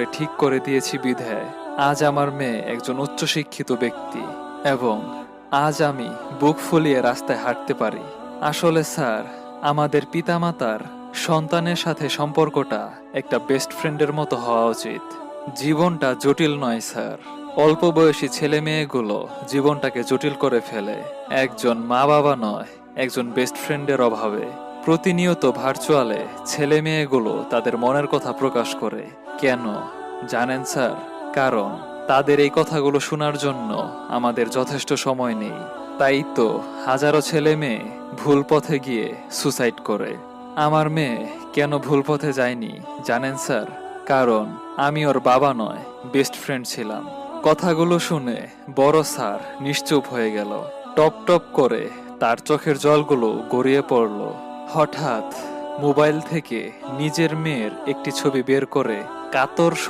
ঠিক করে দিয়েছি বিধায় আজ আমার মেয়ে একজন উচ্চশিক্ষিত ব্যক্তি এবং আজ আমি বুক ফুলিয়ে রাস্তায় হাঁটতে পারি। আসলে স্যার, আমাদের পিতামাতার সন্তানের সাথে সম্পর্কটা একটা বেস্ট ফ্রেন্ডের মতো হওয়া উচিত। জীবনটা জটিল নয় স্যার। অল্প বয়সী ছেলে মেয়েগুলো জীবনটাকে জটিল করে ফেলে একজন মা বাবা নয়, একজন বেস্ট ফ্রেন্ডের অভাবে। প্রতিনিয়ত ভার্চুয়ালে ছেলে মেয়েগুলো তাদের মনের কথা প্রকাশ করে। কেন জানেন স্যার? কারণ তাদের এই কথাগুলো শোনার জন্য আমাদের যথেষ্ট সময় নেই। তাই তো হাজারো ছেলে মেয়ে ভুল পথে গিয়ে সুসাইড করে। আমার মেয়ে কেন ভুল পথে যায়নি জানেন স্যার? কারণ আমি ওর বাবা নয়, বেস্ট ফ্রেন্ড ছিলাম। কথাগুলো শুনে বড় স্যার নিশ্চুপ হয়ে গেল। টপ টপ করে তার চোখের জলগুলো গড়িয়ে পড়ল। হঠাৎ মোবাইল থেকে নিজের মেয়ের একটি ছবি বের করে কাতর